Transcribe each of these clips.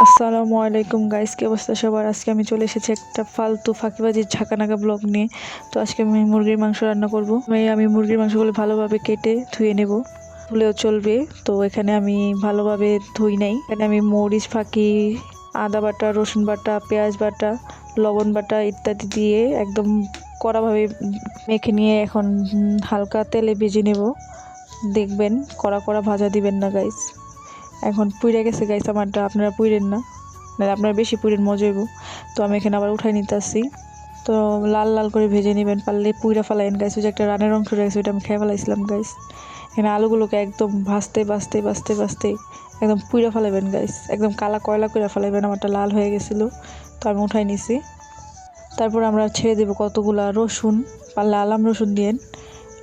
আসসালামু আলাইকুম গাইস, কি অবস্থা সবার? আজকে আমি চলে এসেছি একটা ফালতু ফাঁকিবাজি ঝাঁকানাকা ব্লগ নিয়ে। তো আজকে আমি মুরগির মাংস রান্না করব। আমি মুরগির মাংসগুলো ভালোভাবে কেটে ধুয়ে নেব, ধুলেও চলবে। তো এখানে আমি ভালোভাবে ধুই নাই। এখানে আমি মরিচ ফাঁকি, আদা বাটা, রসুন বাটা, পেঁয়াজ বাটা, লবণ বাটা ইত্যাদি দিয়ে একদম কড়াভাবে মেখে নিয়ে এখন হালকা তেলে ভেজে নেব। দেখবেন কড়া কড়া ভাজা দিবেন না গাইস। এখন পুড়ে গেছে গাইস আমারটা, আপনারা পুড়েন না, নাহলে আপনারা বেশি পুড়েন মজা হইব। তো আমি এখানে আবার উঠাই নিতেছি। তো লাল লাল করে ভেজে নেবেন, পারলে পুইরা ফেলাইন গাইস। ওই যে একটা রানের অংশ রয়েছে, ওইটা আমি খেয়ে ফেলাইছিলাম গাইস। এখানে আলুগুলোকে একদম ভাজতে ভাজতে ভাজতে ভাজতে একদম পুইরা ফেলাবেন গাইস, একদম কালা কয়লা করে ফেলাবেন। আমারটা লাল হয়ে গেছিলো, তো আমি উঠাই নিছি। তারপর আমরা ছেড়ে দেবো কতগুলা রসুন, পারলে আলাম রসুন দিয়েন,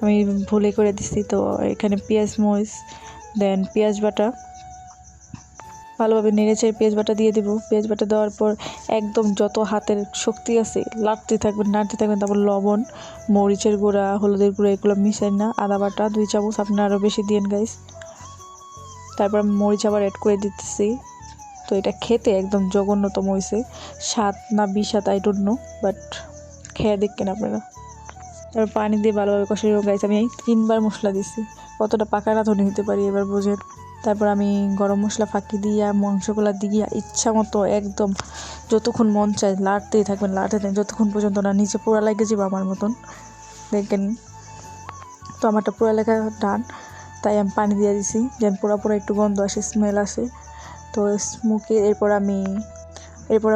আমি ভুলে করে দিছি। তো এখানে পেঁয়াজ মরিচ দেন পেঁয়াজ বাটা, ভালোভাবে নেড়েচেড়ে পেঁয়াজ বাটা দিয়ে দেবো। পেঁয়াজ বাটা দেওয়ার পর একদম যত হাতের শক্তি আছে নাড়তে থাকবেন নাড়তে থাকবেন। তারপর লবণ, মরিচের গুঁড়া, হলুদের গুঁড়া এগুলো মিশাই না। আদা বাটা 2 চামচ, আপনারা আরও বেশি দিয়েন গাইস। তারপর আমি মরিচ আবার অ্যাড করে দিতেছি। তো এটা খেতে একদম জঘন্যতম হয়েছে, স্বাদ না বিস্বাদ আই ডোন্ট নো, বাট খেয়ে দেখবেন আপনারা। তারপর পানি দিয়ে ভালোভাবে কষাই গাইস। আমি 3বার মশলা দিছি, কতটা পাকা রাঁধুনি হতে পারি এবার বোঝেন। তারপর আমি গরম মশলা ফাঁকি দিয়া মাংসগুলা দিয়া ইচ্ছা মতো একদম যতক্ষণ মন চায় লাড়তেই থাকবেন যতক্ষণ পর্যন্ত না নিচে পোড়া লাগে যাবে আমার মতন। দেখেন তো আমারটা পোড়া লেখা ডান, তাই আমি পানি দিয়ে দিছি যেন পোড়া পোড়া একটু গন্ধ আসে, স্মেল আসে। তো স্মোকে এরপর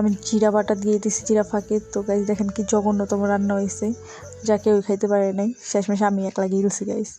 আমি জিরা বাটা দিয়ে দিছি, জিরা ফাঁকে। তো গাইস দেখেন কি জঘন্যতম রান্না হয়েছে, যা কেউ খাইতে পারে নাই। শেষমেশ আমি একলা গিলছি গাইস।